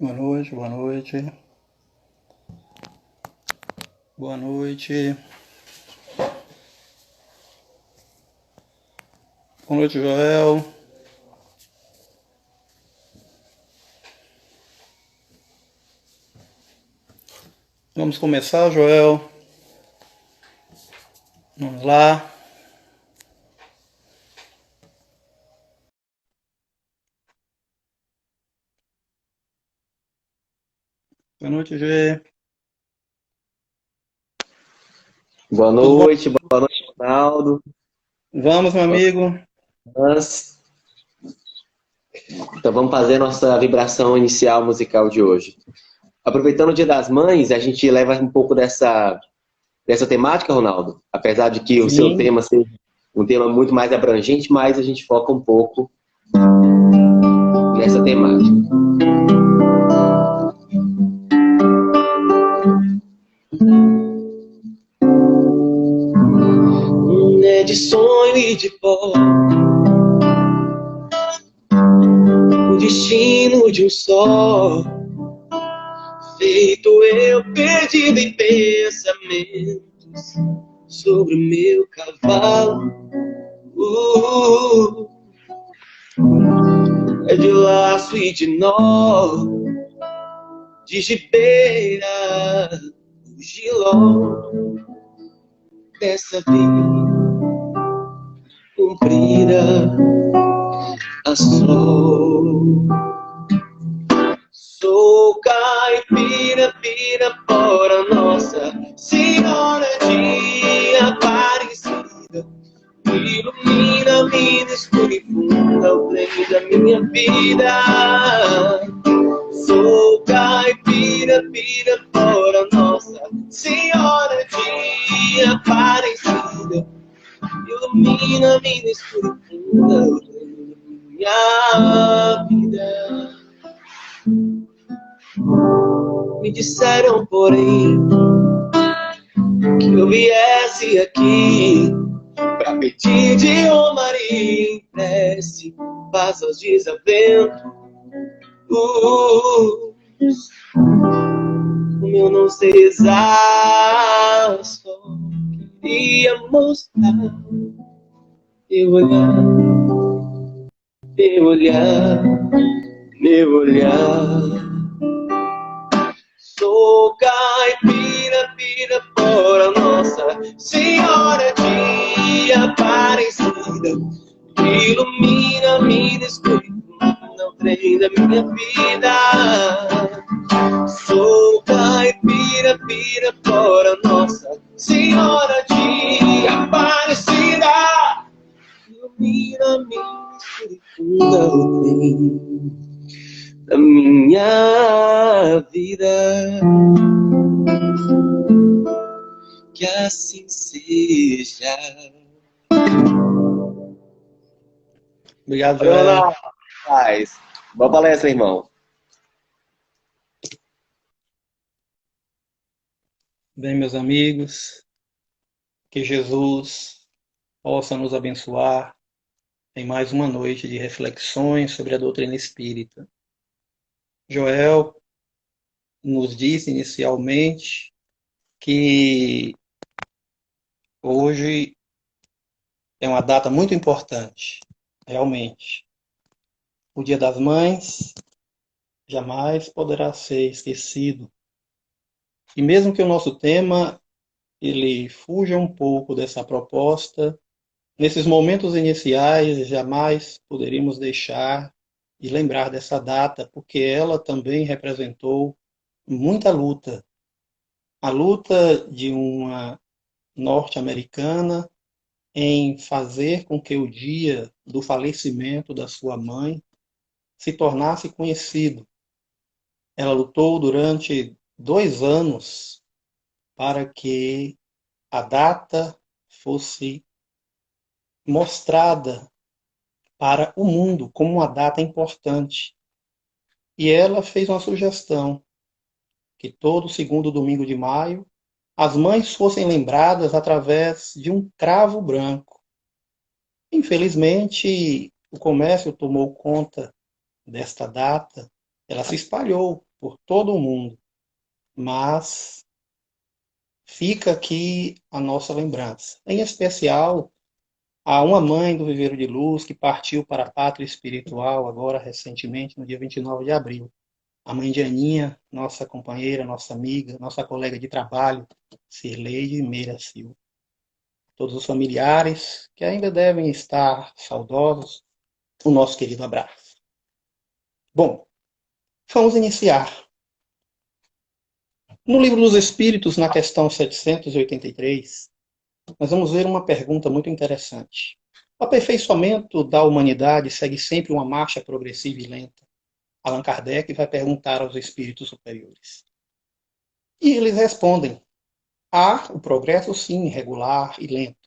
Boa noite, boa noite. Boa noite. Boa noite, Joel. Vamos começar, Joel. Vamos lá. Boa noite, Gê. Tudo bom? Boa noite, Ronaldo. Vamos, meu amigo. Mas, então vamos fazer nossa vibração inicial musical de hoje. Aproveitando o Dia das Mães, a gente leva um pouco dessa temática, Ronaldo. Apesar de que o seu Sim. tema seja um tema muito mais abrangente, mas a gente foca um pouco nessa temática. É de sonho e de pó, o destino de um só, feito eu perdido em pensamentos sobre o meu cavalo. É de laço e de nó, de gibeira, o giló dessa vida comprida a sol. Sou caipira, pirapora, Nossa Senhora de Aparecida, ilumina-me no escuro e funda o trem da minha vida. Sou caipira, pirapora, Nossa Senhora de Aparecida, ilumina-me no escuro e funda o trem da minha vida. Me disseram, porém, que eu viesse aqui pra pedir de Maria em prece, paz aos desaventos. Como eu não sei rezar, só queria mostrar meu olhar, meu olhar, meu olhar. Sou caipira, pirapora, Nossa Senhora de Aparecida, ilumina-me no escuro, não trem da minha vida. Sou caipira, pirapora, Nossa Senhora de Aparecida, ilumina-me no escuro, não trem da minha vida. Que assim seja. Obrigado, Oi, Joel. Ronaldo. Paz. Boa palestra, irmão. Bem, meus amigos, que Jesus possa nos abençoar em mais uma noite de reflexões sobre a doutrina espírita. Joel nos disse inicialmente que hoje é uma data muito importante, realmente. O Dia das Mães jamais poderá ser esquecido. E mesmo que o nosso tema ele fuja um pouco dessa proposta, nesses momentos iniciais jamais poderíamos deixar de lembrar dessa data, porque ela também representou muita luta. A luta de uma norte-americana em fazer com que o dia do falecimento da sua mãe se tornasse conhecido. Ela lutou durante 2 anos para que a data fosse mostrada para o mundo como uma data importante. E ela fez uma sugestão que todo segundo domingo de maio as mães fossem lembradas através de um cravo branco. Infelizmente, o comércio tomou conta desta data, ela se espalhou por todo o mundo, mas fica aqui a nossa lembrança. Em especial, a uma mãe do Viveiro de Luz que partiu para a pátria espiritual agora recentemente, no dia 29 de abril. A mãe de Aninha, nossa companheira, nossa amiga, nossa colega de trabalho, Cirleide Meira Silva. Todos os familiares que ainda devem estar saudosos, o nosso querido abraço. Bom, vamos iniciar. No Livro dos Espíritos, na questão 783, nós vamos ver uma pergunta muito interessante. O aperfeiçoamento da humanidade segue sempre uma marcha progressiva e lenta. Allan Kardec vai perguntar aos espíritos superiores. E eles respondem: há o progresso, sim, regular e lento.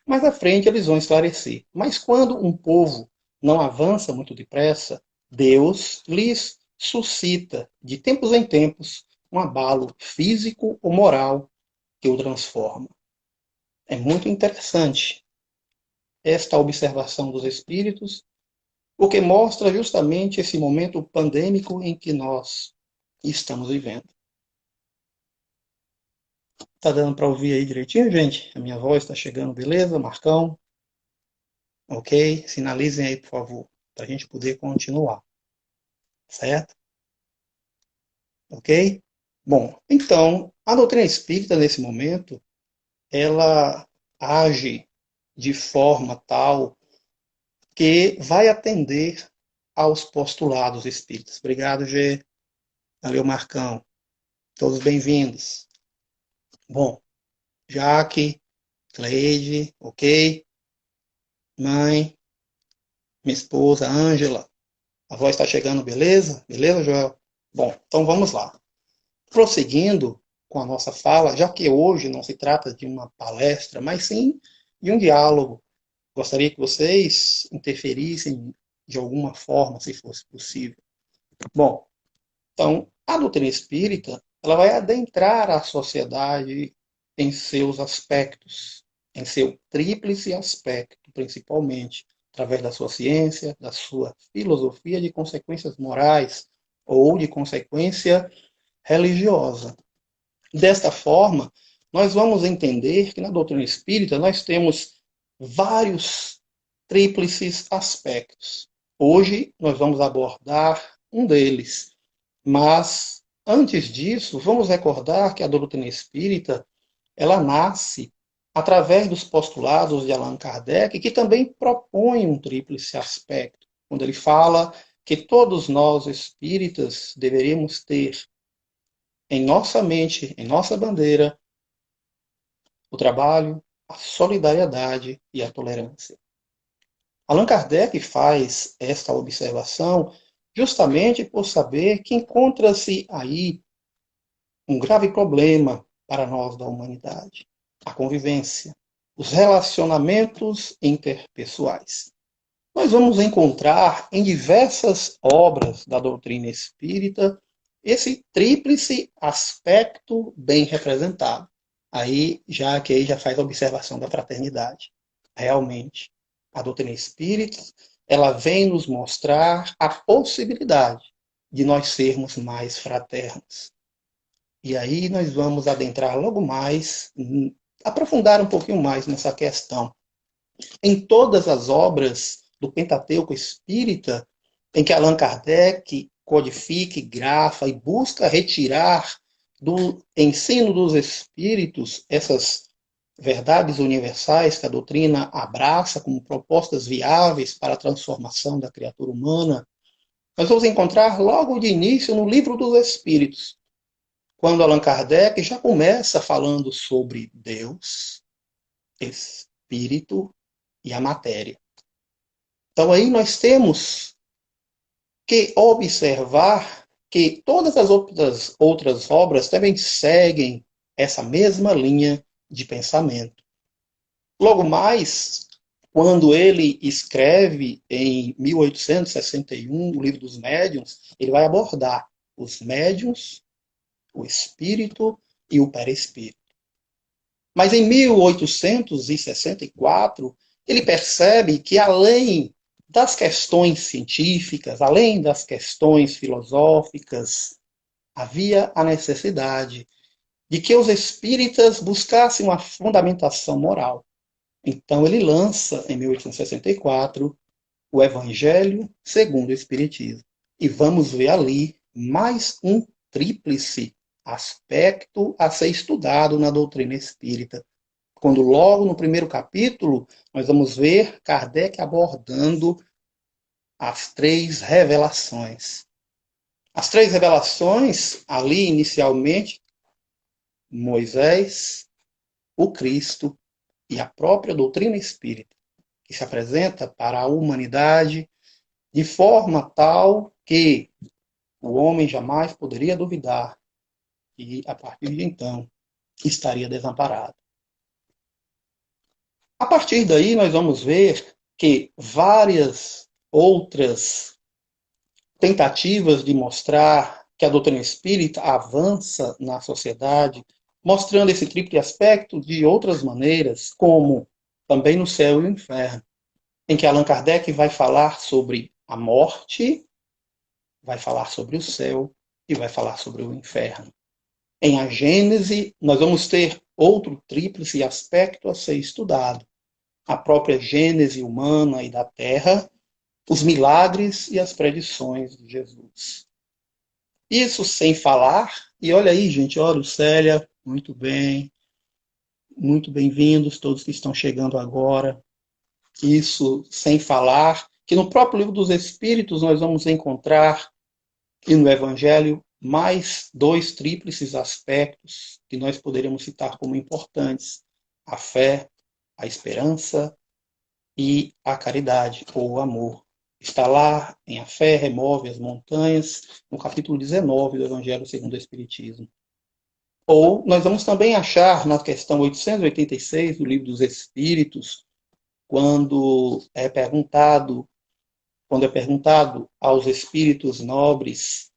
Mais à frente eles vão esclarecer. Mas quando um povo não avança muito depressa, Deus lhes suscita, de tempos em tempos, um abalo físico ou moral que o transforma. É muito interessante esta observação dos espíritos, porque mostra justamente esse momento pandêmico em que nós estamos vivendo. Tá dando para ouvir aí direitinho, gente? A minha voz está chegando, beleza? Marcão? Ok? Sinalizem aí, por favor, para a gente poder continuar. Certo? Ok? Bom, então, a doutrina espírita, nesse momento, ela age de forma tal que vai atender aos postulados espíritas. Obrigado, G. Valeu, Marcão. Todos bem-vindos. Bom, Jaque, Cleide, ok? Mãe, minha esposa, Ângela. A voz está chegando, beleza? Beleza, Joel? Bom, então vamos lá. Prosseguindo com a nossa fala, já que hoje não se trata de uma palestra, mas sim de um diálogo. Gostaria que vocês interferissem de alguma forma, se fosse possível. Bom, então, a doutrina espírita, ela vai adentrar a sociedade em seus aspectos, em seu tríplice aspecto, principalmente, através da sua ciência, da sua filosofia de consequências morais ou de consequência religiosa. Desta forma, nós vamos entender que na doutrina espírita nós temos vários tríplices aspectos. Hoje nós vamos abordar um deles, mas antes disso, vamos recordar que a doutrina espírita, ela nasce através dos postulados de Allan Kardec, que também propõe um tríplice aspecto, quando ele fala que todos nós espíritas deveríamos ter em nossa mente, em nossa bandeira, o trabalho, a solidariedade e a tolerância. Allan Kardec faz esta observação justamente por saber que encontra-se aí um grave problema para nós da humanidade: a convivência, os relacionamentos interpessoais. Nós vamos encontrar em diversas obras da doutrina espírita esse tríplice aspecto bem representado. Aí já faz a observação da fraternidade. Realmente, a doutrina espírita, ela vem nos mostrar a possibilidade de nós sermos mais fraternos. E aí nós vamos adentrar logo mais, aprofundar um pouquinho mais nessa questão. Em todas as obras do Pentateuco espírita, em que Allan Kardec codifica, grafa e busca retirar do ensino dos espíritos essas verdades universais que a doutrina abraça como propostas viáveis para a transformação da criatura humana, nós vamos encontrar logo de início no Livro dos Espíritos, quando Allan Kardec já começa falando sobre Deus, Espírito e a matéria. Então aí nós temos que observar que todas as outras obras também seguem essa mesma linha de pensamento. Logo mais, quando ele escreve em 1861 o Livro dos Médiuns, ele vai abordar os médiuns, o espírito e o perispírito. Mas em 1864, ele percebe que além das questões científicas, além das questões filosóficas, havia a necessidade de que os espíritas buscassem uma fundamentação moral. Então ele lança, em 1864, o Evangelho segundo o Espiritismo. E vamos ver ali mais um tríplice aspecto a ser estudado na doutrina espírita. Quando logo no primeiro capítulo, nós vamos ver Kardec abordando as três revelações. As três revelações, ali inicialmente, Moisés, o Cristo e a própria doutrina espírita, que se apresenta para a humanidade de forma tal que o homem jamais poderia duvidar e, a partir de então, estaria desamparado. A partir daí, nós vamos ver que várias outras tentativas de mostrar que a doutrina espírita avança na sociedade, mostrando esse triplo aspecto de outras maneiras, como também no céu e no inferno, em que Allan Kardec vai falar sobre a morte, vai falar sobre o céu e vai falar sobre o inferno. Em A Gênese, nós vamos ter outro tríplice aspecto a ser estudado. A própria gênese humana e da Terra, os milagres e as predições de Jesus. Isso sem falar, e olha aí, gente, olha, Célia, muito bem-vindos todos que estão chegando agora. Isso sem falar que no próprio livro dos Espíritos nós vamos encontrar, e no Evangelho, mais dois tríplices aspectos que nós poderíamos citar como importantes: a fé, a esperança e a caridade, ou o amor. Está lá em A Fé Remove as Montanhas, no capítulo 19 do Evangelho segundo o Espiritismo. Ou nós vamos também achar na questão 886 do Livro dos Espíritos, quando é perguntado aos espíritos nobres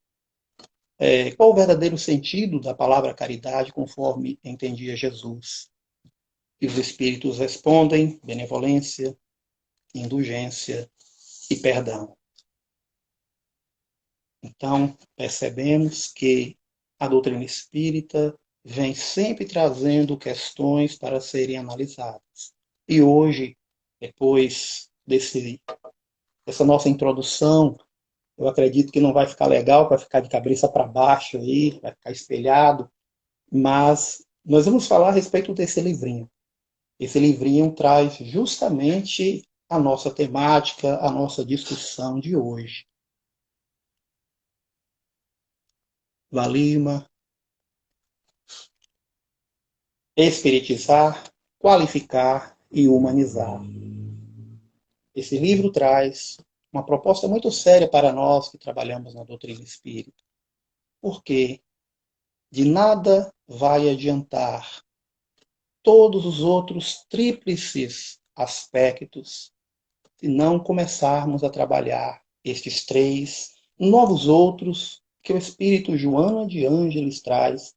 qual o verdadeiro sentido da palavra caridade, conforme entendia Jesus. E os espíritos respondem: benevolência, indulgência e perdão. Então, percebemos que a doutrina espírita vem sempre trazendo questões para serem analisadas. E hoje, depois dessa nossa introdução, eu acredito que não vai ficar legal, vai ficar de cabeça para baixo aí, vai ficar espelhado, mas nós vamos falar a respeito desse livrinho. Esse livrinho traz justamente a nossa temática, a nossa discussão de hoje. Valima, espiritizar, qualificar e humanizar. Esse livro traz uma proposta muito séria para nós que trabalhamos na doutrina espírita. Porque de nada vai adiantar todos os outros tríplices aspectos se não começarmos a trabalhar estes três novos outros que o Espírito Joana de Ângeles traz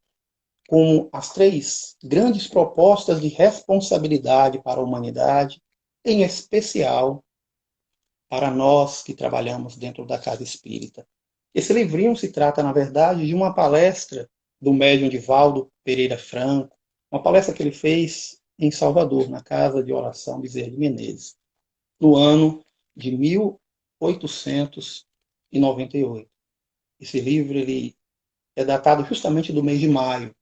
como as três grandes propostas de responsabilidade para a humanidade, em especial para nós que trabalhamos dentro da Casa Espírita. Esse livrinho se trata, na verdade, de uma palestra do médium Divaldo Pereira Franco, uma palestra que ele fez em Salvador, na Casa de Oração Bezerra de Menezes, no ano de 1898. Esse livro ele é datado justamente do mês de maio,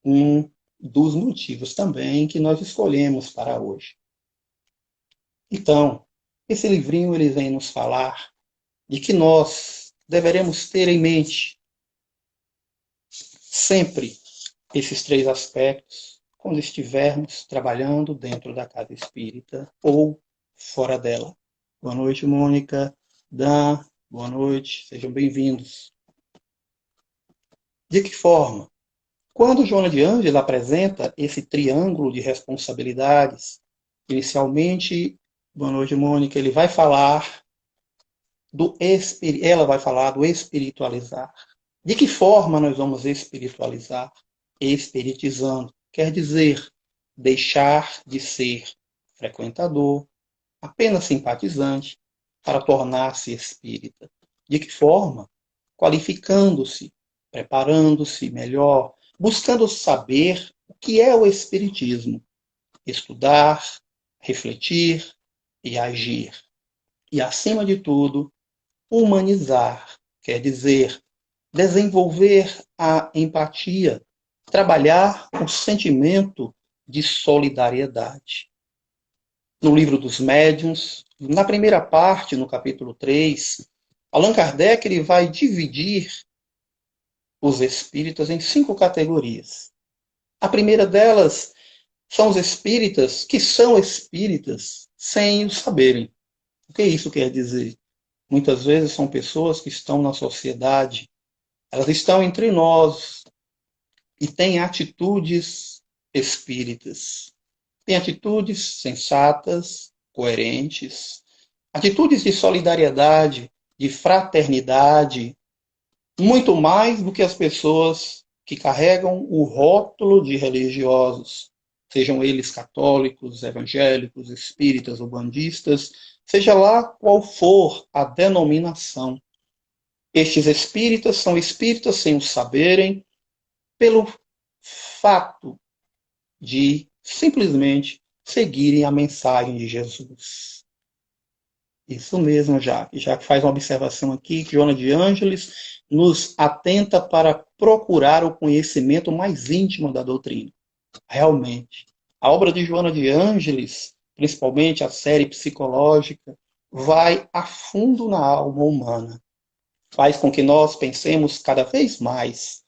um dos motivos também que nós escolhemos para hoje. Então, esse livrinho ele vem nos falar de que nós deveremos ter em mente sempre esses três aspectos quando estivermos trabalhando dentro da casa espírita ou fora dela. Boa noite, Mônica, Dan, boa noite, sejam bem-vindos. De que forma? Quando Joana de Ângeles apresenta esse triângulo de responsabilidades, inicialmente, boa noite, Mônica, ela vai falar do espiritualizar. De que forma nós vamos espiritualizar? Espiritizando. Quer dizer, deixar de ser frequentador, apenas simpatizante, para tornar-se espírita. De que forma? Qualificando-se preparando-se melhor, buscando saber o que é o Espiritismo, estudar, refletir e agir. E, acima de tudo, humanizar, quer dizer, desenvolver a empatia, trabalhar o sentimento de solidariedade. No livro dos médiuns, na primeira parte, no capítulo 3, Allan Kardec ele vai dividir os espíritas em 5 categorias. A primeira delas são os espíritas que são espíritas sem o saberem. O que isso quer dizer? Muitas vezes são pessoas que estão na sociedade, elas estão entre nós e têm atitudes espíritas. Têm atitudes sensatas, coerentes, atitudes de solidariedade, de fraternidade, muito mais do que as pessoas que carregam o rótulo de religiosos, sejam eles católicos, evangélicos, espíritas ou bandistas, seja lá qual for a denominação. Estes espíritas são espíritas sem o saberem, pelo fato de simplesmente seguirem a mensagem de Jesus. Isso mesmo, Jaque. Jaque faz uma observação aqui que Joana de Ângeles nos atenta para procurar o conhecimento mais íntimo da doutrina. Realmente, a obra de Joana de Ângeles, principalmente a série psicológica, vai a fundo na alma humana. Faz com que nós pensemos cada vez mais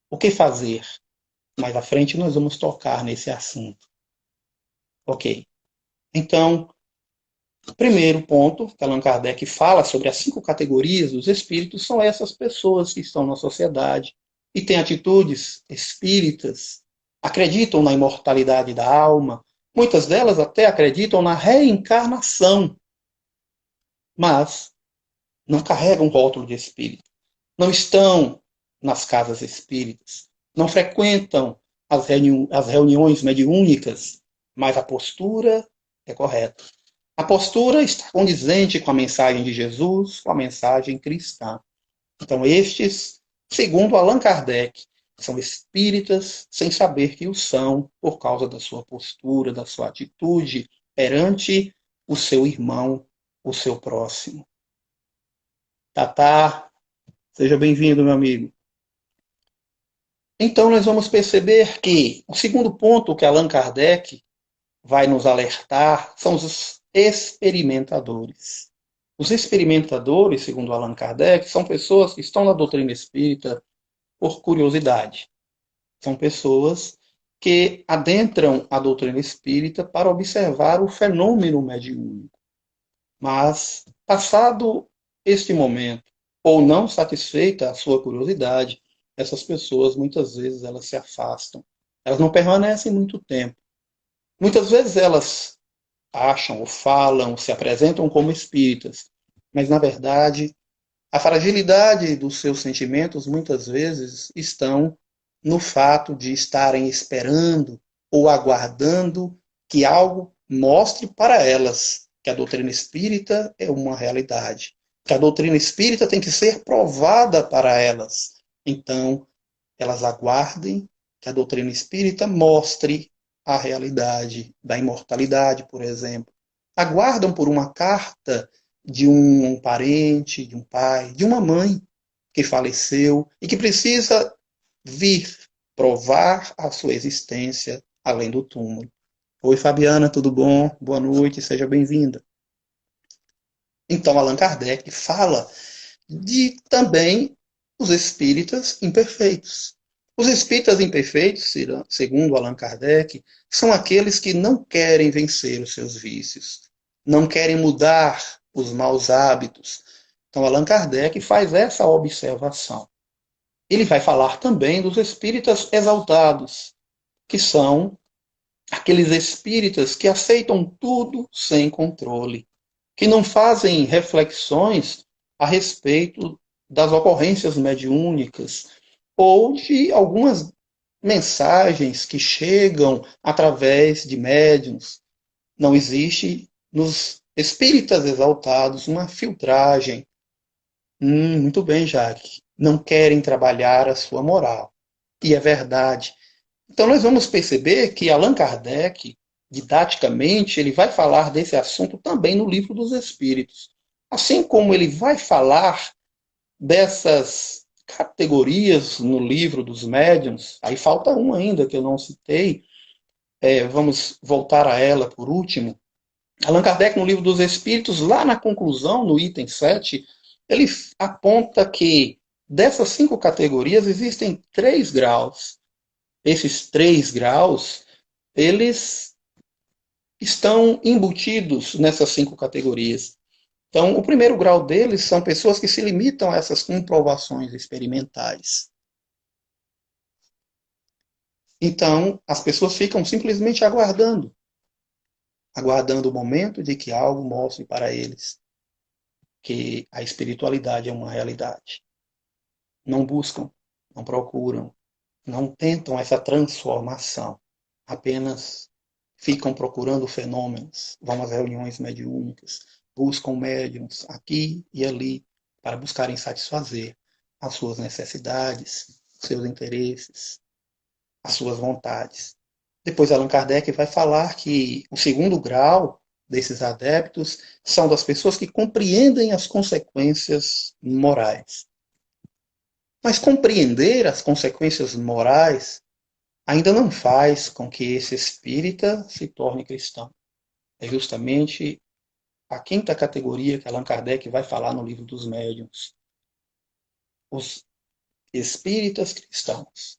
o que fazer. Mais à frente nós vamos tocar nesse assunto. Ok. Então, o primeiro ponto que Allan Kardec fala sobre as 5 categorias dos espíritos são essas pessoas que estão na sociedade e têm atitudes espíritas, acreditam na imortalidade da alma, muitas delas até acreditam na reencarnação, mas não carregam rótulo de espírito, não estão nas casas espíritas, não frequentam as reuniões mediúnicas, mas a postura é correta. A postura está condizente com a mensagem de Jesus, com a mensagem cristã. Então, estes, segundo Allan Kardec, são espíritas sem saber que o são por causa da sua postura, da sua atitude perante o seu irmão, o seu próximo. Tatá, seja bem-vindo, meu amigo. Então, nós vamos perceber que o segundo ponto que Allan Kardec vai nos alertar são os experimentadores. Os experimentadores, segundo Allan Kardec, são pessoas que estão na doutrina espírita por curiosidade. São pessoas que adentram a doutrina espírita para observar o fenômeno mediúnico. Mas, passado este momento, ou não satisfeita a sua curiosidade, essas pessoas, muitas vezes, elas se afastam. Elas não permanecem muito tempo. Muitas vezes elas acham ou falam, se apresentam como espíritas, mas, na verdade, a fragilidade dos seus sentimentos, muitas vezes, estão no fato de estarem esperando ou aguardando que algo mostre para elas que a doutrina espírita é uma realidade, que a doutrina espírita tem que ser provada para elas. Então, elas aguardem que a doutrina espírita mostre a realidade da imortalidade, por exemplo. Aguardam por uma carta de um parente, de um pai, de uma mãe que faleceu e que precisa vir provar a sua existência além do túmulo. Oi, Fabiana, tudo bom? Boa noite, seja bem-vinda. Então, Allan Kardec fala de também os espíritas imperfeitos. Os espíritas imperfeitos, segundo Allan Kardec, são aqueles que não querem vencer os seus vícios, não querem mudar os maus hábitos. Então, Allan Kardec faz essa observação. Ele vai falar também dos espíritas exaltados, que são aqueles espíritas que aceitam tudo sem controle, que não fazem reflexões a respeito das ocorrências mediúnicas ou de algumas mensagens que chegam através de médiuns. Não existe nos espíritas exaltados uma filtragem. Muito bem, Jaque. não querem trabalhar a sua moral. E é verdade. Então nós vamos perceber que Allan Kardec, didaticamente, ele vai falar desse assunto também no Livro dos Espíritos. Assim como ele vai falar dessas categorias no Livro dos Médiuns, aí falta uma ainda que eu não citei, vamos voltar a ela por último. Allan Kardec, no Livro dos Espíritos, lá na conclusão, no item 7, ele aponta que dessas 5 categorias existem 3 graus. Esses 3 graus, eles estão embutidos nessas 5 categorias. Então, o primeiro grau deles são pessoas que se limitam a essas comprovações experimentais. Então, as pessoas ficam simplesmente aguardando o momento de que algo mostre para eles que a espiritualidade é uma realidade. Não buscam, não procuram, não tentam essa transformação. Apenas ficam procurando fenômenos, vão às reuniões mediúnicas, buscam médiums aqui e ali para buscarem satisfazer as suas necessidades, os seus interesses, as suas vontades. Depois Allan Kardec vai falar que o segundo grau desses adeptos são das pessoas que compreendem as consequências morais. Mas compreender as consequências morais ainda não faz com que esse espírita se torne cristão. É justamente a quinta categoria que Allan Kardec vai falar no Livro dos Médiuns. Os espíritas cristãos.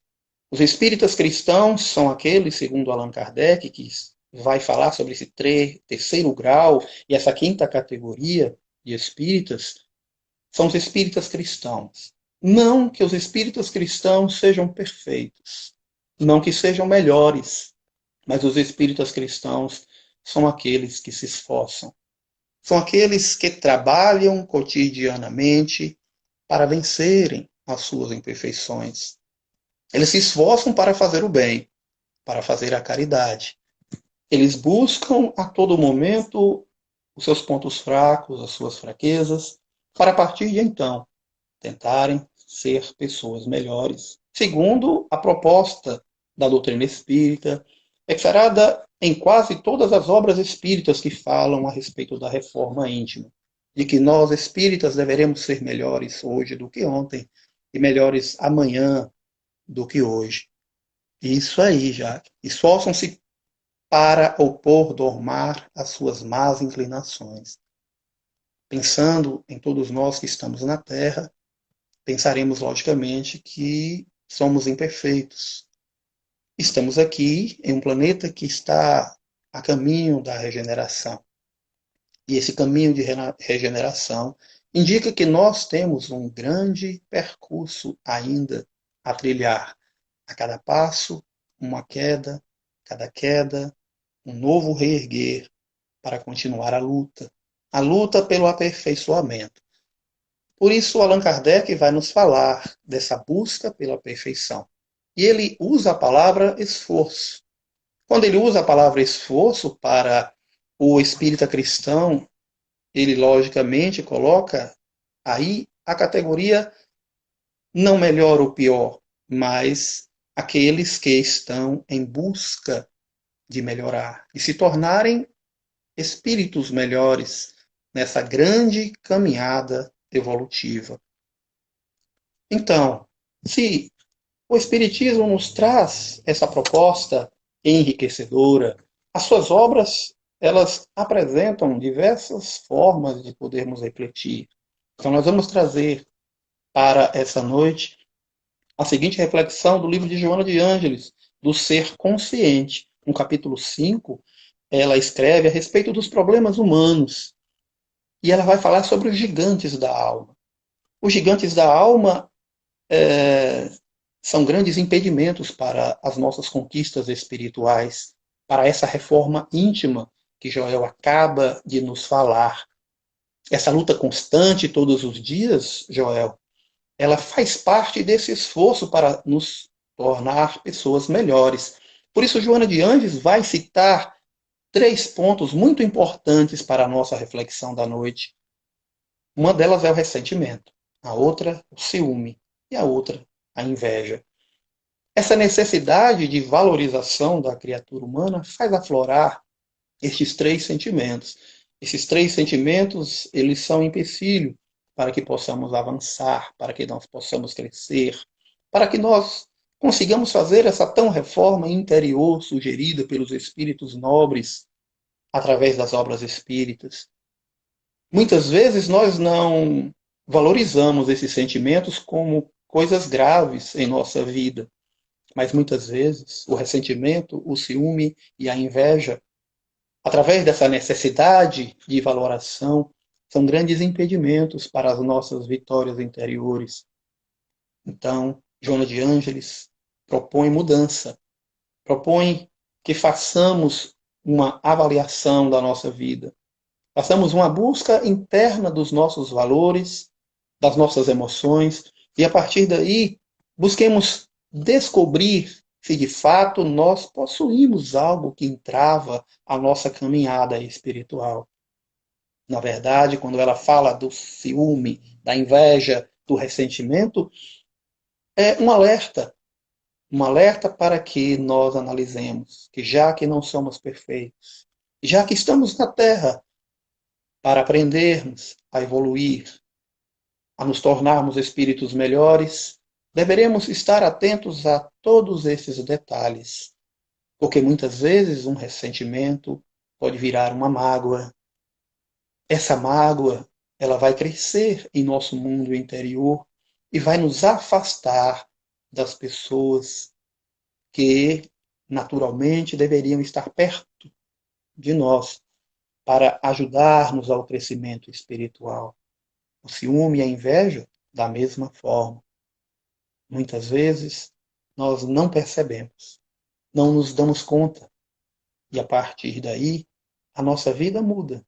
Os espíritas cristãos são aqueles, segundo Allan Kardec, que vai falar sobre esse terceiro grau e essa quinta categoria de espíritas, são os espíritas cristãos. Não que os espíritas cristãos sejam perfeitos, não que sejam melhores, mas os espíritas cristãos são aqueles que se esforçam. São aqueles que trabalham cotidianamente para vencerem as suas imperfeições. Eles se esforçam para fazer o bem, para fazer a caridade. Eles buscam a todo momento os seus pontos fracos, as suas fraquezas, para a partir de então tentarem ser pessoas melhores, segundo a proposta da doutrina espírita, exarada em quase todas as obras espíritas que falam a respeito da reforma íntima, de que nós espíritas deveremos ser melhores hoje do que ontem e melhores amanhã do que hoje. Isso aí, Jaque. Esforçam-se para opor domar as suas más inclinações. Pensando em todos nós que estamos na Terra, pensaremos logicamente que somos imperfeitos. Estamos aqui em um planeta que está a caminho da regeneração. E esse caminho de regeneração indica que nós temos um grande percurso ainda a trilhar. A cada passo, uma queda, cada queda, um novo reerguer para continuar a luta pelo aperfeiçoamento. Por isso, Allan Kardec vai nos falar dessa busca pela perfeição. E ele usa a palavra esforço. Quando ele usa a palavra esforço para o espírita cristão, ele logicamente coloca aí a categoria não melhor ou pior, mas aqueles que estão em busca de melhorar e se tornarem espíritos melhores nessa grande caminhada evolutiva. Então, se o Espiritismo nos traz essa proposta enriquecedora, as suas obras, elas apresentam diversas formas de podermos refletir. Então, nós vamos trazer para essa noite a seguinte reflexão do livro de Joana de Ângeles, do Ser Consciente. No capítulo 5, ela escreve a respeito dos problemas humanos. E ela vai falar sobre os gigantes da alma. Os gigantes da alma são grandes impedimentos para as nossas conquistas espirituais, para essa reforma íntima que Joel acaba de nos falar. Essa luta constante todos os dias, Joel, ela faz parte desse esforço para nos tornar pessoas melhores. Por isso, Joana de Ângeles vai citar 3 pontos muito importantes para a nossa reflexão da noite. Uma delas é o ressentimento, a outra, o ciúme, e a outra, a inveja. Essa necessidade de valorização da criatura humana faz aflorar estes três sentimentos. Esses três sentimentos, eles são empecilho para que possamos avançar, para que nós possamos crescer, para que nós consigamos fazer essa tão reforma interior sugerida pelos espíritos nobres através das obras espíritas. Muitas vezes nós não valorizamos esses sentimentos como coisas graves em nossa vida, mas muitas vezes o ressentimento, o ciúme e a inveja, através dessa necessidade de valoração, são grandes impedimentos para as nossas vitórias interiores. Então, Joana de Ângeles propõe mudança, propõe que façamos uma avaliação da nossa vida, façamos uma busca interna dos nossos valores, das nossas emoções, e a partir daí busquemos descobrir se de fato nós possuímos algo que entrava a nossa caminhada espiritual. Na verdade, quando ela fala do ciúme, da inveja, do ressentimento, é um alerta para que nós analisemos que já que não somos perfeitos, já que estamos na Terra para aprendermos a evoluir, a nos tornarmos espíritos melhores, deveremos estar atentos a todos esses detalhes, porque muitas vezes um ressentimento pode virar uma mágoa. Essa mágoa, ela vai crescer em nosso mundo interior e vai nos afastar das pessoas que naturalmente deveriam estar perto de nós para ajudar-nos ao crescimento espiritual. O ciúme e a inveja, da mesma forma. Muitas vezes, nós não percebemos, não nos damos conta, e a partir daí, a nossa vida muda.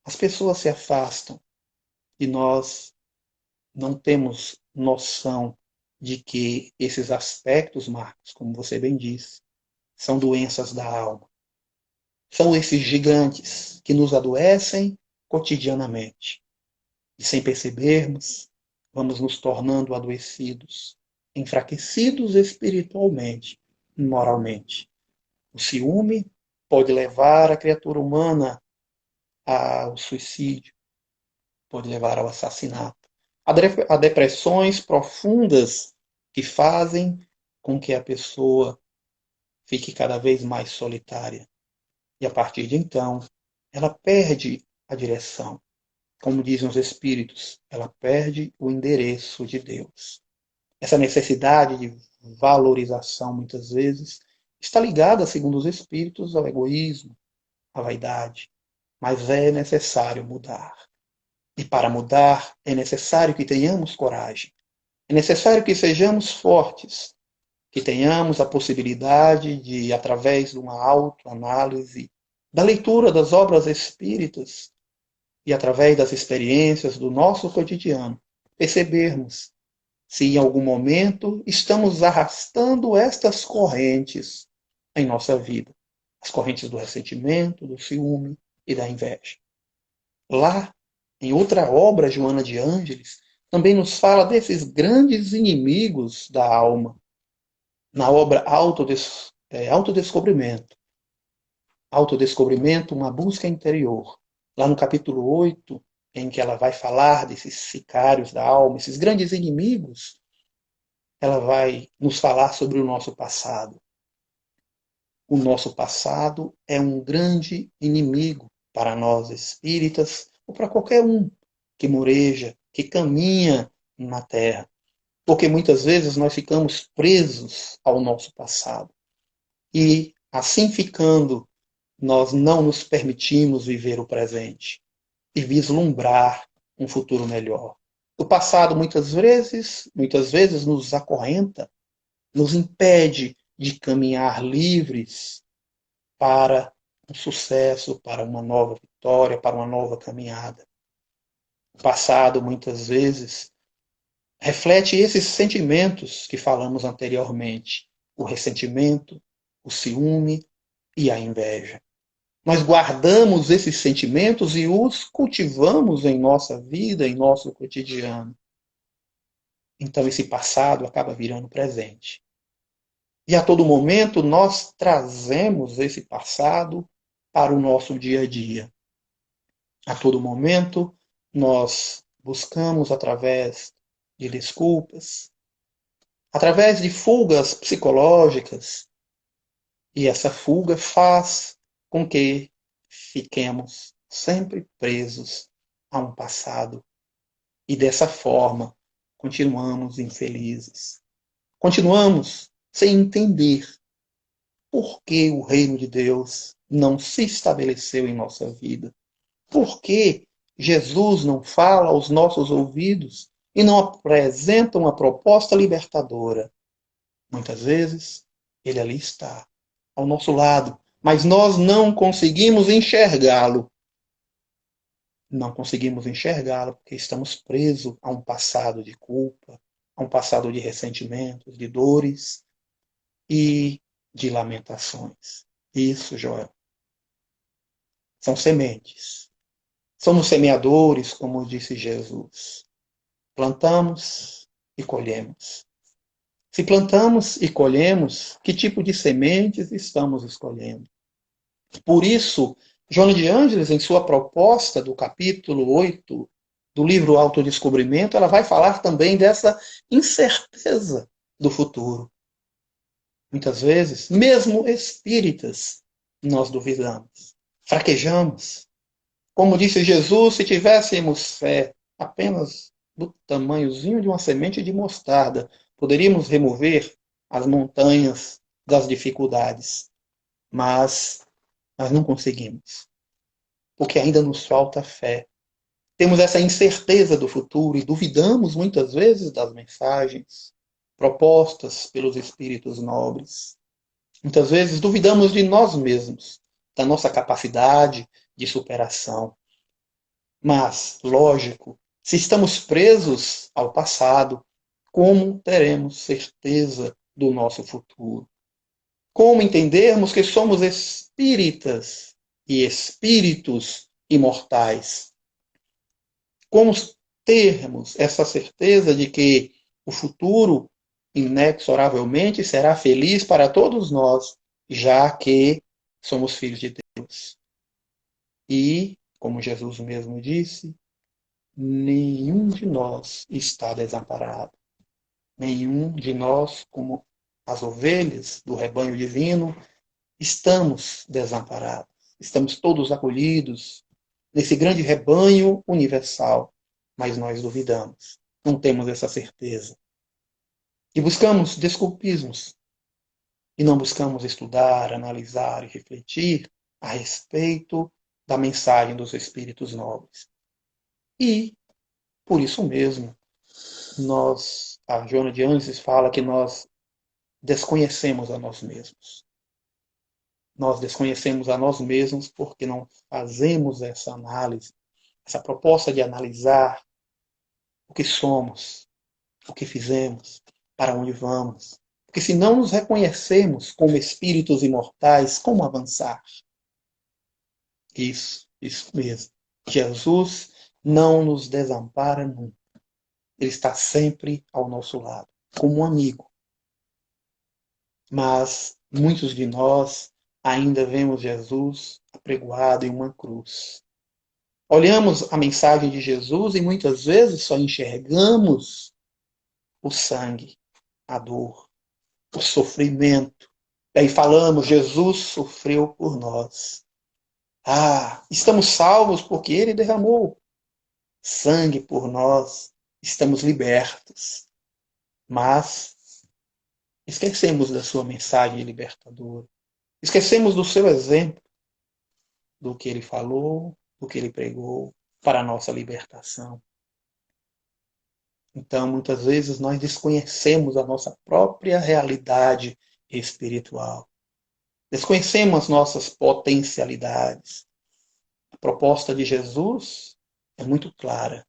As pessoas se afastam e nós não temos noção de que esses aspectos, Marcos, como você bem disse, são doenças da alma. São esses gigantes que nos adoecem cotidianamente. E sem percebermos, vamos nos tornando adoecidos, enfraquecidos espiritualmente e moralmente. O ciúme pode levar a criatura humana ao suicídio, pode levar ao assassinato, a depressões profundas que fazem com que a pessoa fique cada vez mais solitária. E a partir de então, ela perde a direção. Como dizem os espíritos, ela perde o endereço de Deus. Essa necessidade de valorização, muitas vezes, está ligada, segundo os espíritos, ao egoísmo, à vaidade. Mas é necessário mudar. E para mudar, é necessário que tenhamos coragem. É necessário que sejamos fortes, que tenhamos a possibilidade de, através de uma autoanálise, da leitura das obras espíritas e através das experiências do nosso cotidiano, percebermos se em algum momento estamos arrastando estas correntes em nossa vida. As correntes do ressentimento, do ciúme e da inveja. Lá, em outra obra, Joana de Ângeles, também nos fala desses grandes inimigos da alma. Na obra Autodescobrimento. Autodescobrimento, uma busca interior. Lá no capítulo 8, em que ela vai falar desses sicários da alma, esses grandes inimigos, ela vai nos falar sobre o nosso passado. O nosso passado é um grande inimigo para nós espíritas, ou para qualquer um que moreja, que caminha na Terra. Porque muitas vezes nós ficamos presos ao nosso passado. E, assim ficando, nós não nos permitimos viver o presente e vislumbrar um futuro melhor. O passado muitas vezes nos acorrenta, nos impede de caminhar livres para um sucesso, para uma nova vitória, para uma nova caminhada. O passado muitas vezes reflete esses sentimentos que falamos anteriormente, o ressentimento, o ciúme e a inveja. Nós guardamos esses sentimentos e os cultivamos em nossa vida, em nosso cotidiano. Então esse passado acaba virando presente. E a todo momento nós trazemos esse passado para o nosso dia a dia. A todo momento nós buscamos através de desculpas, através de fugas psicológicas, e essa fuga faz com que fiquemos sempre presos a um passado. E dessa forma continuamos infelizes. Continuamos sem entender por que o reino de Deus não se estabeleceu em nossa vida. Por que Jesus não fala aos nossos ouvidos e não apresenta uma proposta libertadora? Muitas vezes, ele ali está, ao nosso lado, mas nós não conseguimos enxergá-lo. Não conseguimos enxergá-lo porque estamos presos a um passado de culpa, a um passado de ressentimentos, de dores e de lamentações. Isso, Joel, são sementes. Somos semeadores, como disse Jesus. Plantamos e colhemos. Se plantamos e colhemos, que tipo de sementes estamos escolhendo? Por isso, Joana de Ângeles, em sua proposta do capítulo 8 do livro Autodescobrimento, ela vai falar também dessa incerteza do futuro. Muitas vezes, mesmo espíritas, nós duvidamos, fraquejamos. Como disse Jesus, se tivéssemos fé apenas do tamanhozinho de uma semente de mostarda, poderíamos remover as montanhas das dificuldades. Mas nós não conseguimos, porque ainda nos falta fé. Temos essa incerteza do futuro e duvidamos muitas vezes das mensagens propostas pelos espíritos nobres. Muitas vezes duvidamos de nós mesmos, da nossa capacidade de superação. Mas, lógico, se estamos presos ao passado, como teremos certeza do nosso futuro? Como entendermos que somos espíritas e espíritos imortais? Como termos essa certeza de que o futuro, inexoravelmente, será feliz para todos nós, já que somos filhos de Deus? E, como Jesus mesmo disse, nenhum de nós está desamparado. Nenhum de nós, como as ovelhas do rebanho divino, estamos desamparados. Estamos todos acolhidos nesse grande rebanho universal, mas nós duvidamos, não temos essa certeza. E buscamos desculpismos, e não buscamos estudar, analisar e refletir a respeito da mensagem dos Espíritos Nobres. E, por isso mesmo, a Joana de Ângeles fala que nós desconhecemos a nós mesmos. Nós desconhecemos a nós mesmos porque não fazemos essa análise, essa proposta de analisar o que somos, o que fizemos, para onde vamos. Porque se não nos reconhecermos como espíritos imortais, como avançar? Isso mesmo. Jesus não nos desampara nunca. Ele está sempre ao nosso lado, como um amigo. Mas muitos de nós ainda vemos Jesus apregoado em uma cruz. Olhamos a mensagem de Jesus e muitas vezes só enxergamos o sangue, a dor, o sofrimento. E aí falamos, Jesus sofreu por nós. Estamos salvos porque ele derramou sangue por nós. Estamos libertos. Mas esquecemos da sua mensagem libertadora. Esquecemos do seu exemplo, do que ele falou, do que ele pregou para a nossa libertação. Então, muitas vezes, nós desconhecemos a nossa própria realidade espiritual. Desconhecemos as nossas potencialidades. A proposta de Jesus é muito clara.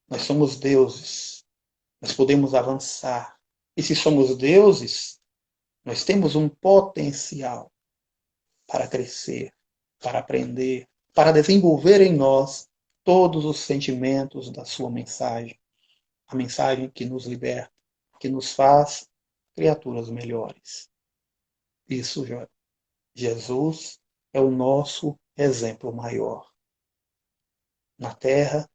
Nós somos deuses. Nós podemos avançar. E se somos deuses, nós temos um potencial para crescer, para aprender, para desenvolver em nós todos os sentimentos da sua mensagem. a mensagem que nos liberta, que nos faz criaturas melhores. Isso, Jesus é o nosso exemplo maior. Na Terra,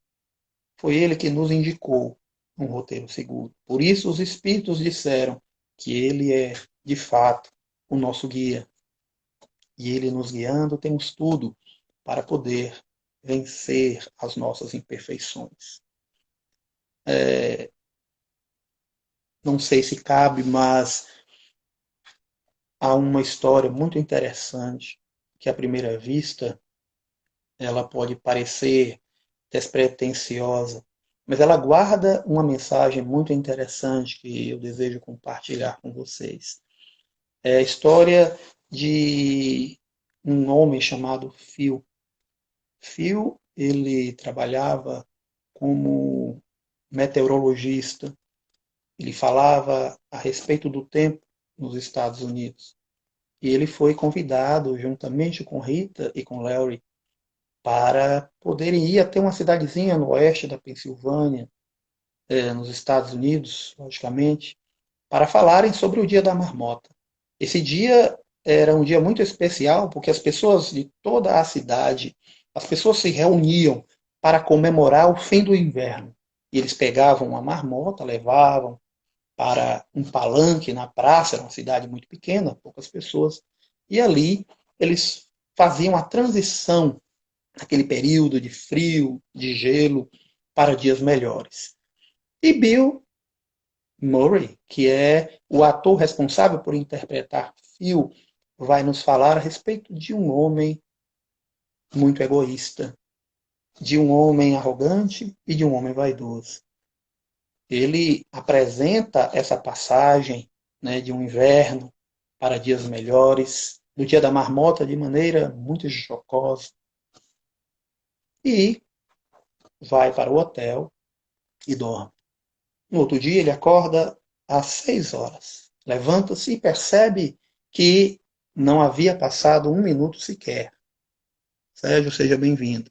foi ele que nos indicou um roteiro seguro. Por isso, os Espíritos disseram que ele é, de fato, o nosso guia. E ele nos guiando, temos tudo para poder vencer as nossas imperfeições. Não sei se cabe, mas há uma história muito interessante que, à primeira vista, ela pode parecer despretensiosa, mas ela guarda uma mensagem muito interessante que eu desejo compartilhar com vocês. É a história de um homem chamado Phil. Phil, ele trabalhava como meteorologista. Ele falava a respeito do tempo nos Estados Unidos. E ele foi convidado, juntamente com Rita e com Larry, para poderem ir até uma cidadezinha no oeste da Pensilvânia, nos Estados Unidos, logicamente, para falarem sobre o Dia da Marmota. Esse dia era um dia muito especial, porque as pessoas de toda a cidade, as pessoas se reuniam para comemorar o fim do inverno. E eles pegavam uma marmota, levavam para um palanque na praça, era uma cidade muito pequena, poucas pessoas, e ali eles faziam a transição naquele período de frio, de gelo, para dias melhores. E Bill Murray, que é o ator responsável por interpretar Phil, vai nos falar a respeito de um homem muito egoísta, de um homem arrogante e de um homem vaidoso. Ele apresenta essa passagem, né, de um inverno para dias melhores, do dia da marmota de maneira muito jocosa, e vai para o hotel e dorme. No outro dia ele acorda às 6 horas, levanta-se e percebe que não havia passado um minuto sequer. Sérgio, seja bem-vindo.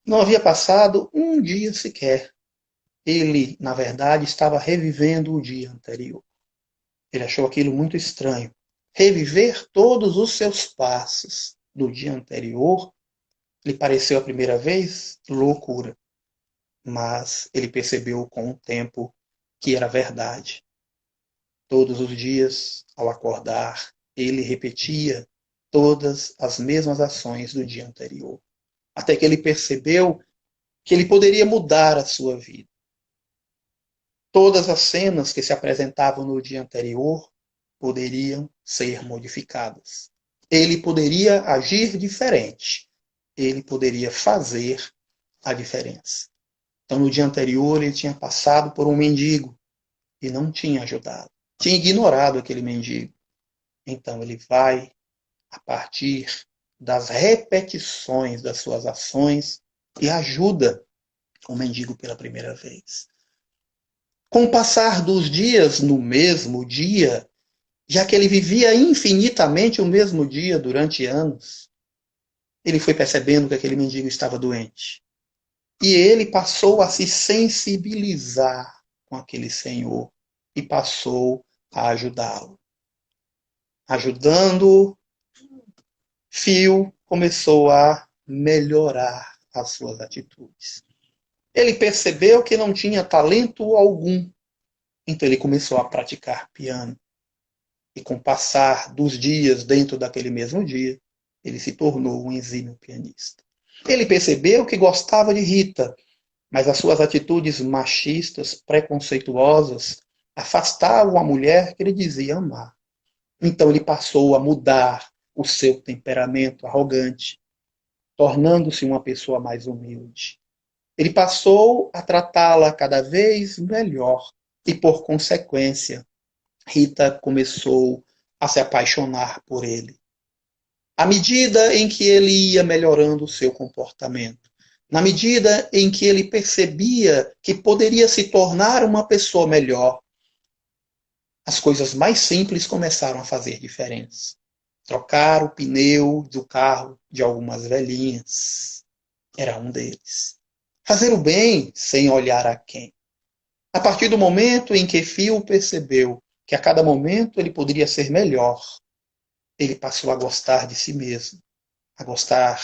Não havia passado um dia sequer. Ele, na verdade, estava revivendo o dia anterior. Ele achou aquilo muito estranho. Reviver todos os seus passos do dia anterior lhe pareceu a primeira vez loucura, mas ele percebeu com o tempo que era verdade. Todos os dias, ao acordar, ele repetia todas as mesmas ações do dia anterior, até que ele percebeu que ele poderia mudar a sua vida. Todas as cenas que se apresentavam no dia anterior poderiam ser modificadas. Ele poderia agir diferente. Ele poderia fazer a diferença. Então, no dia anterior, ele tinha passado por um mendigo e não tinha ajudado. Tinha ignorado aquele mendigo. Então, ele vai, a partir das repetições das suas ações, e ajuda o mendigo pela primeira vez. Com o passar dos dias, no mesmo dia, já que ele vivia infinitamente o mesmo dia durante anos, ele foi percebendo que aquele mendigo estava doente. E ele passou a se sensibilizar com aquele senhor e passou a ajudá-lo. Ajudando, Phil começou a melhorar as suas atitudes. Ele percebeu que não tinha talento algum, então ele começou a praticar piano. E com o passar dos dias dentro daquele mesmo dia, ele se tornou um exímio pianista. Ele percebeu que gostava de Rita, mas as suas atitudes machistas, preconceituosas, afastavam a mulher que ele dizia amar. Então ele passou a mudar o seu temperamento arrogante, tornando-se uma pessoa mais humilde. Ele passou a tratá-la cada vez melhor e, por consequência, Rita começou a se apaixonar por ele. À medida em que ele ia melhorando o seu comportamento, na medida em que ele percebia que poderia se tornar uma pessoa melhor, as coisas mais simples começaram a fazer diferença. Trocar o pneu do carro de algumas velhinhas era um deles. fazer o bem sem olhar a quem. A partir do momento em que Fio percebeu que a cada momento ele poderia ser melhor, ele passou a gostar de si mesmo, a gostar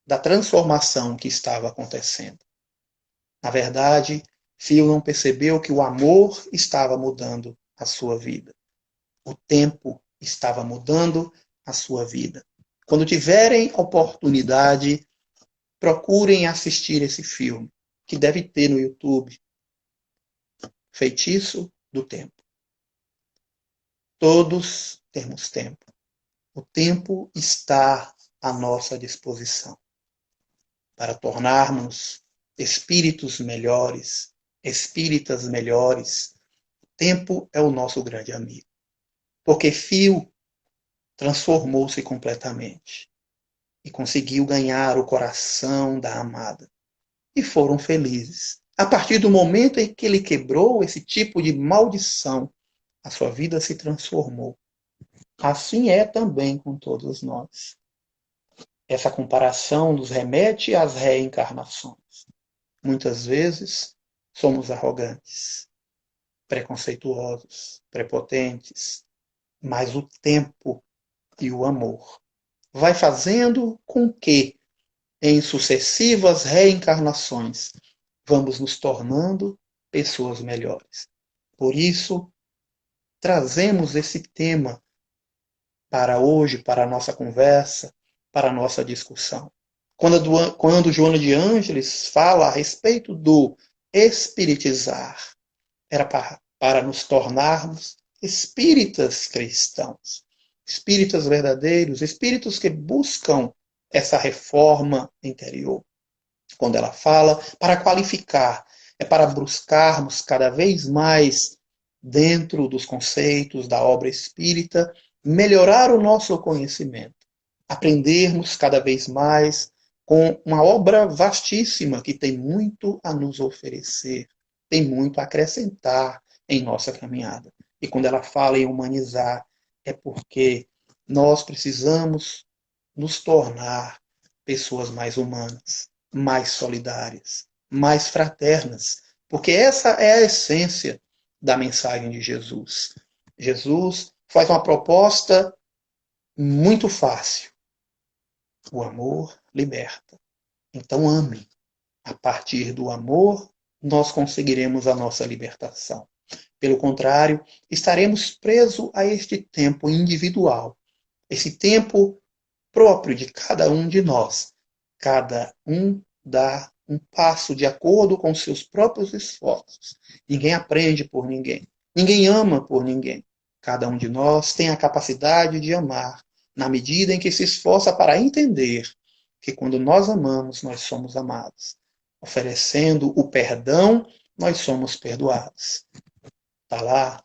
da transformação que estava acontecendo. Na verdade, Fio não percebeu que o amor estava mudando a sua vida. O tempo estava mudando a sua vida. Quando tiverem oportunidade, procurem assistir esse filme, que deve ter no YouTube, Feitiço do Tempo. Todos temos tempo. O tempo está à nossa disposição para tornarmos espíritos melhores, espíritas melhores. O tempo é o nosso grande amigo. Porque Fio transformou-se completamente e conseguiu ganhar o coração da amada. E foram felizes. A partir do momento em que ele quebrou esse tipo de maldição, a sua vida se transformou. Assim é também com todos nós. Essa comparação nos remete às reencarnações. Muitas vezes somos arrogantes, preconceituosos, prepotentes, mas o tempo e o amor vai fazendo com que, em sucessivas reencarnações, vamos nos tornando pessoas melhores. Por isso, trazemos esse tema para hoje, para a nossa conversa, para a nossa discussão. Quando Joana de Ângeles fala a respeito do espiritizar, era para nos tornarmos espíritas cristãos, espíritas verdadeiros, espíritos que buscam essa reforma interior. Quando ela fala para qualificar, é para buscarmos cada vez mais, dentro dos conceitos da obra espírita, melhorar o nosso conhecimento, aprendermos cada vez mais com uma obra vastíssima que tem muito a nos oferecer, tem muito a acrescentar em nossa caminhada. E quando ela fala em humanizar, é porque nós precisamos nos tornar pessoas mais humanas, mais solidárias, mais fraternas, porque essa é a essência da mensagem de Jesus. Jesus faz uma proposta muito fácil. O amor liberta. Então ame. A partir do amor, nós conseguiremos a nossa libertação. Pelo contrário, estaremos presos a este tempo individual, esse tempo próprio de cada um de nós. Cada um dá um passo de acordo com seus próprios esforços. Ninguém aprende por ninguém. Ninguém ama por ninguém. Cada um de nós tem a capacidade de amar, na medida em que se esforça para entender que quando nós amamos, nós somos amados. Oferecendo o perdão, nós somos perdoados. Está lá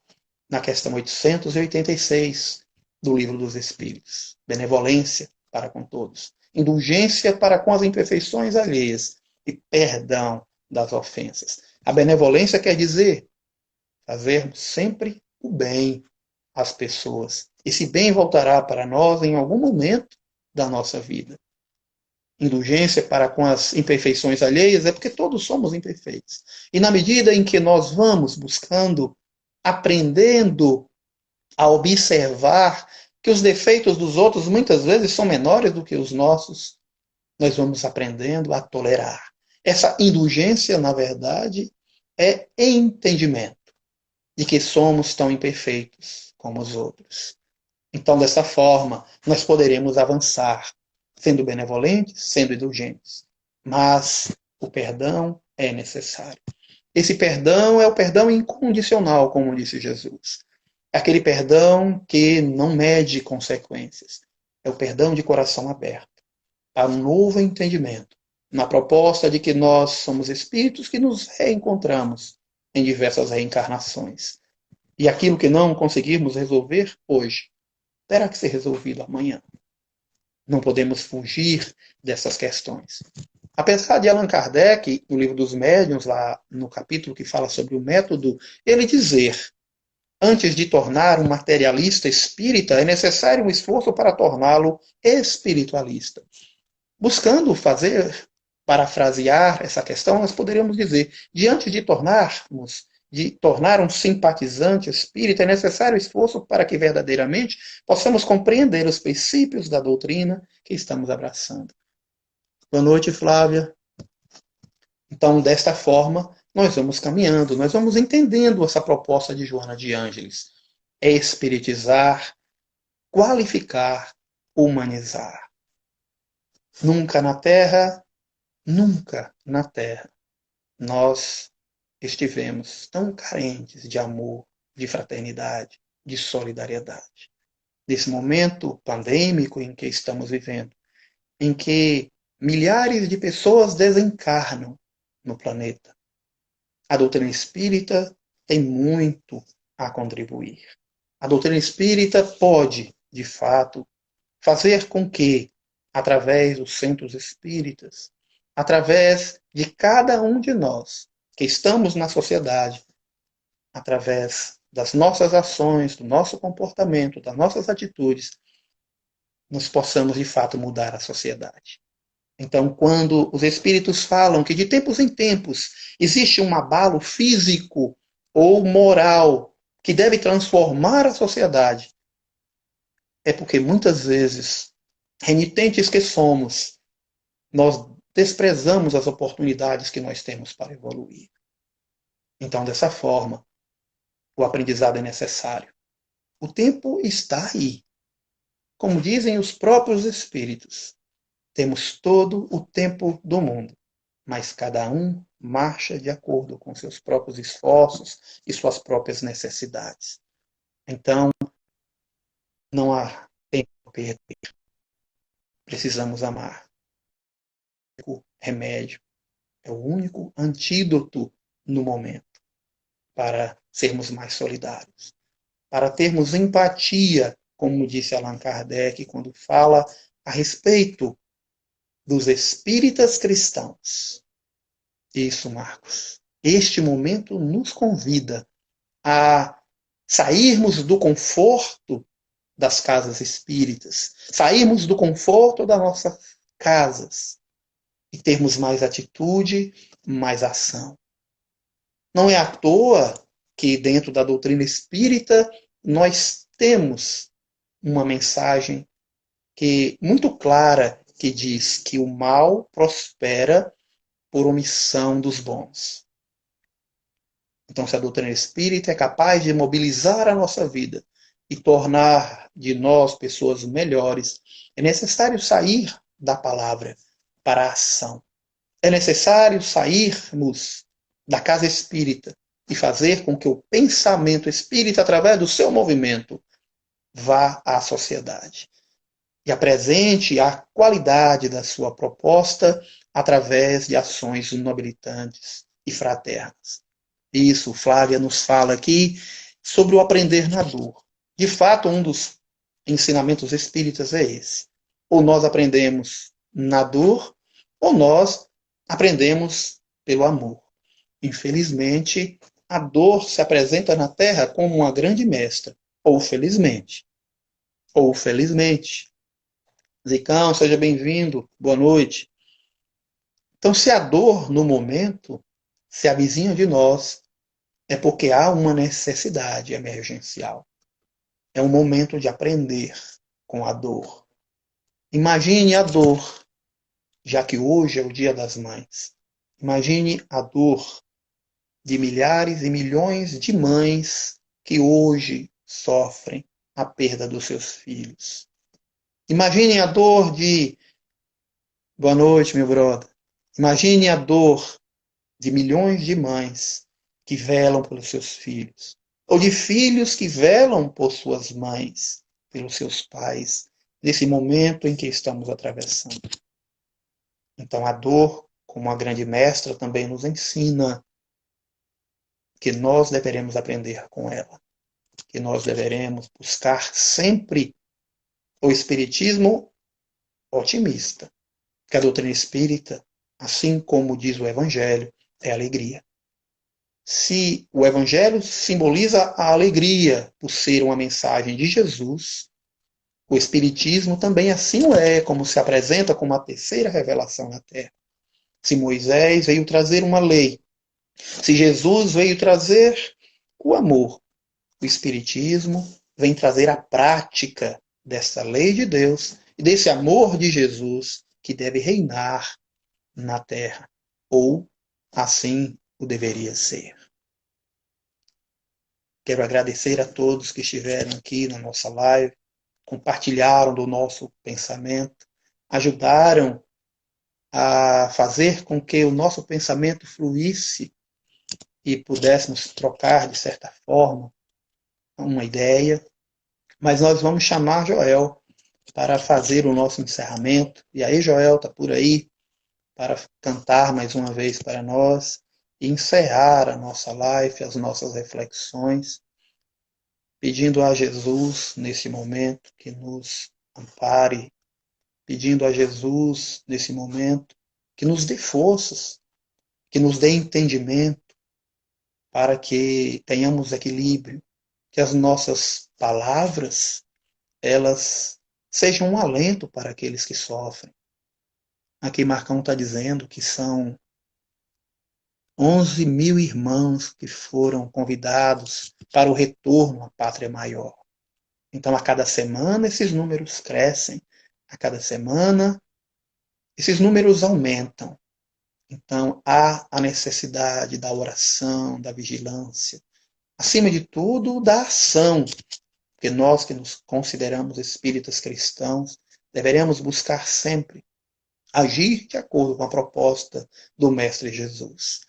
na questão 886 do Livro dos Espíritos. Benevolência para com todos. Indulgência para com as imperfeições alheias e perdão das ofensas. A benevolência quer dizer fazermos sempre o bem às pessoas. Esse bem voltará para nós em algum momento da nossa vida. Indulgência para com as imperfeições alheias é porque todos somos imperfeitos. E na medida em que nós vamos buscando, aprendendo a observar que os defeitos dos outros muitas vezes são menores do que os nossos, nós vamos aprendendo a tolerar. Essa indulgência, na verdade, é entendimento de que somos tão imperfeitos como os outros. Então, dessa forma, nós poderemos avançar, sendo benevolentes, sendo indulgentes. Mas o perdão é necessário. Esse perdão é o perdão incondicional, como disse Jesus. É aquele perdão que não mede consequências. É o perdão de coração aberto para um novo entendimento, na proposta de que nós somos espíritos que nos reencontramos em diversas reencarnações. E aquilo que não conseguirmos resolver hoje, terá que ser resolvido amanhã. Não podemos fugir dessas questões. Apesar de Allan Kardec, no Livro dos Médiuns, lá no capítulo que fala sobre o método, ele dizer: antes de tornar um materialista espírita, é necessário um esforço para torná-lo espiritualista. Buscando fazer parafrasear essa questão, nós poderíamos dizer, diante de tornar um simpatizante espírita, é necessário esforço para que verdadeiramente possamos compreender os princípios da doutrina que estamos abraçando. Boa noite, Flávia. Então, desta forma, nós vamos caminhando, nós vamos entendendo essa proposta de Joana de Ângeles. É espiritizar, qualificar, humanizar. Nunca na Terra, nós estivemos tão carentes de amor, de fraternidade, de solidariedade. Nesse momento pandêmico em que estamos vivendo, em que milhares de pessoas desencarnam no planeta, a doutrina espírita tem muito a contribuir. A doutrina espírita pode, de fato, fazer com que, através dos centros espíritas, através de cada um de nós que estamos na sociedade, através das nossas ações, do nosso comportamento, das nossas atitudes, nós possamos de fato mudar a sociedade. Então, quando os espíritos falam que de tempos em tempos existe um abalo físico ou moral que deve transformar a sociedade, é porque muitas vezes, renitentes que somos, nós desprezamos as oportunidades que nós temos para evoluir. Então, dessa forma, o aprendizado é necessário. O tempo está aí. Como dizem os próprios espíritos, temos todo o tempo do mundo, mas cada um marcha de acordo com seus próprios esforços e suas próprias necessidades. Então, não há tempo a perder. Precisamos amar. O remédio é o único antídoto no momento para sermos mais solidários, para termos empatia, como disse Allan Kardec quando fala a respeito dos espíritas cristãos. Isso, Marcos. Este momento nos convida a sairmos do conforto das casas espíritas, sairmos do conforto das nossas casas e termos mais atitude, mais ação. Não é à toa que dentro da doutrina espírita nós temos uma mensagem muito clara que diz que o mal prospera por omissão dos bons. Então, se a doutrina espírita é capaz de mobilizar a nossa vida e tornar de nós pessoas melhores, é necessário sair da palavra para a ação. É necessário sairmos da casa espírita e fazer com que o pensamento espírita, através do seu movimento, vá à sociedade e apresente a qualidade da sua proposta através de ações nobilitantes e fraternas. Isso, Flávia nos fala aqui sobre o aprender na dor. De fato, um dos ensinamentos espíritas é esse. Ou nós aprendemos na dor, ou nós aprendemos pelo amor. Infelizmente, a dor se apresenta na Terra como uma grande mestra, ou felizmente. Ou felizmente. Zicão, seja bem-vindo, boa noite. Então, se a dor no momento se avizinha de nós, é porque há uma necessidade emergencial. É um momento de aprender com a dor. Imagine a dor, já que hoje é o Dia das Mães. Imagine a dor de milhares e milhões de mães que hoje sofrem a perda dos seus filhos. Imagine a dor de... Boa noite, meu brother. Imagine a dor de milhões de mães que velam pelos seus filhos, ou de filhos que velam por suas mães, pelos seus pais, nesse momento em que estamos atravessando. Então a dor, como a grande mestra, também nos ensina que nós deveremos aprender com ela, que nós deveremos buscar sempre o espiritismo otimista, que a doutrina espírita, assim como diz o Evangelho, é alegria. Se o Evangelho simboliza a alegria por ser uma mensagem de Jesus, o Espiritismo também assim o é, como se apresenta como a terceira revelação na Terra. Se Moisés veio trazer uma lei, se Jesus veio trazer o amor, o Espiritismo vem trazer a prática dessa lei de Deus e desse amor de Jesus que deve reinar na terra, ou assim o deveria ser. Quero agradecer a todos que estiveram aqui na nossa live, compartilharam do nosso pensamento, ajudaram a fazer com que o nosso pensamento fluísse e pudéssemos trocar, de certa forma, uma ideia. Mas nós vamos chamar Joel para fazer o nosso encerramento. E aí, Joel, está por aí para cantar mais uma vez para nós e encerrar a nossa live, as nossas reflexões, pedindo a Jesus, nesse momento, que nos ampare, pedindo a Jesus, nesse momento, que nos dê forças, que nos dê entendimento, para que tenhamos equilíbrio, que as nossas palavras, elas sejam um alento para aqueles que sofrem. Aqui Marcão está dizendo que são 11 mil irmãos que foram convidados para o retorno à pátria maior. Então, a cada semana, esses números crescem. A cada semana, esses números aumentam. Então, há a necessidade da oração, da vigilância. Acima de tudo, da ação. Porque nós que nos consideramos espíritas cristãos, deveremos buscar sempre agir de acordo com a proposta do Mestre Jesus.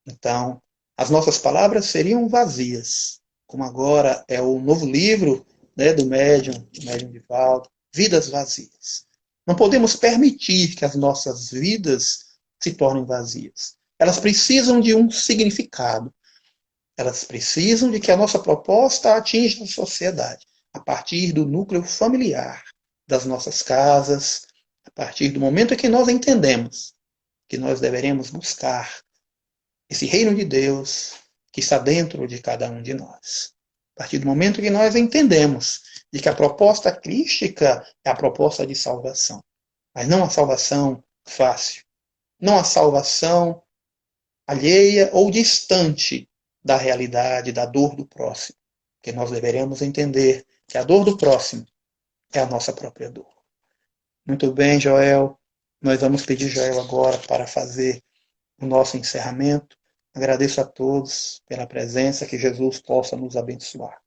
Então, as nossas palavras seriam vazias, como agora é o novo livro, né, do médium Divaldo, Vidas Vazias. Não podemos permitir que as nossas vidas se tornem vazias. Elas precisam de um significado. Elas precisam de que a nossa proposta atinja a sociedade, a partir do núcleo familiar, das nossas casas, a partir do momento em que nós entendemos que nós deveremos buscar esse reino de Deus que está dentro de cada um de nós. A partir do momento que nós entendemos de que a proposta crística é a proposta de salvação, mas não a salvação fácil, não a salvação alheia ou distante da realidade, da dor do próximo, que nós deveremos entender que a dor do próximo é a nossa própria dor. Muito bem, Joel. Nós vamos pedir Joel agora para fazer o nosso encerramento. Agradeço a todos pela presença, que Jesus possa nos abençoar.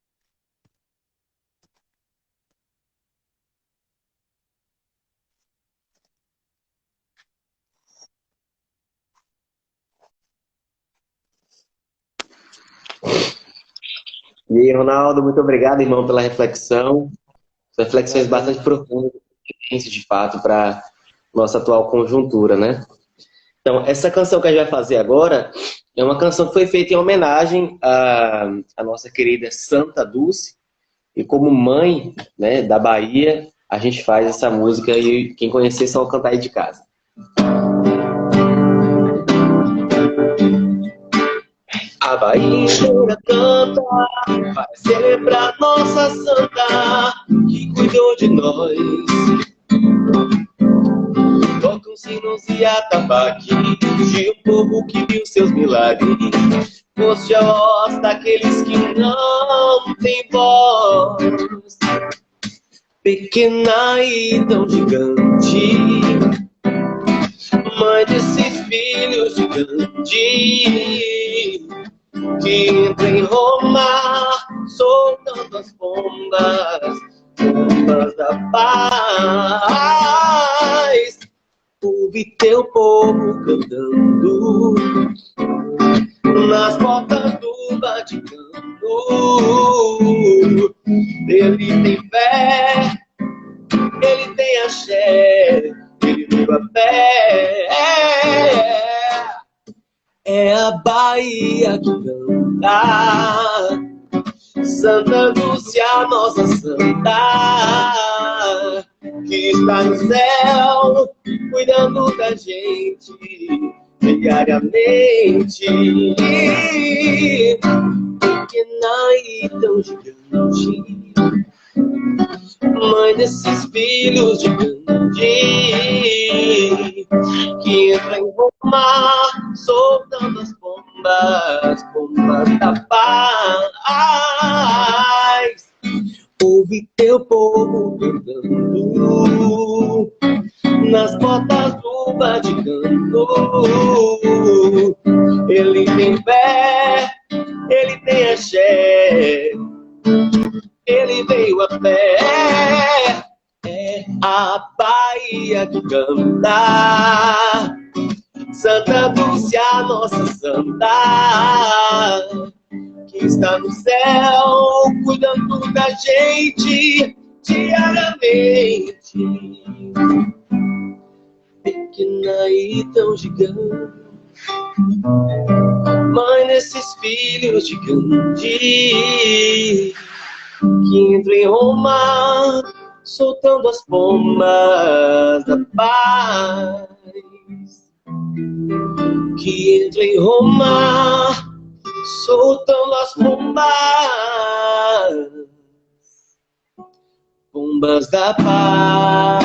E aí, Ronaldo, muito obrigado, irmão, pela reflexão. Reflexões bastante profundas, de fato, para nossa atual conjuntura, né? Então, essa canção que a gente vai fazer agora é uma canção que foi feita em homenagem à nossa querida Santa Dulce. E como mãe, né, da Bahia, a gente faz essa música e quem conhecer só cantar aí de casa. A Bahia inteira canta para celebrar nossa santa que cuidou de nós. Tocam sinos e atabaques de um povo que viu seus milagres. Foste a voz daqueles que não têm voz. Pequena e tão gigante, mãe desses filhos gigantes, que entra em Roma soltando as bombas da paz. Ouve teu povo cantando nas portas do Vaticano. Ele tem fé, ele tem axé, ele vive a fé. É a Bahia que canta, Santa Lúcia, nossa santa, que está no céu, cuidando da gente diariamente. Pequena e tão gigante, mãe desses filhos gigantes, que entra em Roma, soltando as bombas, bombas da paz. Ouve teu povo cantando nas portas do Vaticano. Ele tem fé, ele tem axé, ele veio a pé. É a Bahia que canta, Santa Lúcia, nossa santa, que está no céu, cuidando da gente diariamente. Pequena e tão gigante, mãe desses filhos de Gandhi, que entra em Roma, soltando as bombas da paz. Que entra em Roma, soltando as bombas, bombas da paz.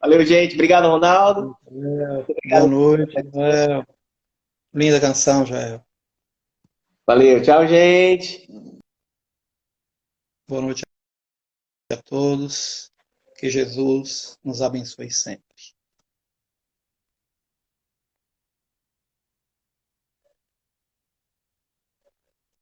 Valeu, gente. Obrigado, Ronaldo. Boa noite, Jael. Linda canção, Jael. Valeu, tchau, gente. Boa noite a todos. Que Jesus nos abençoe sempre.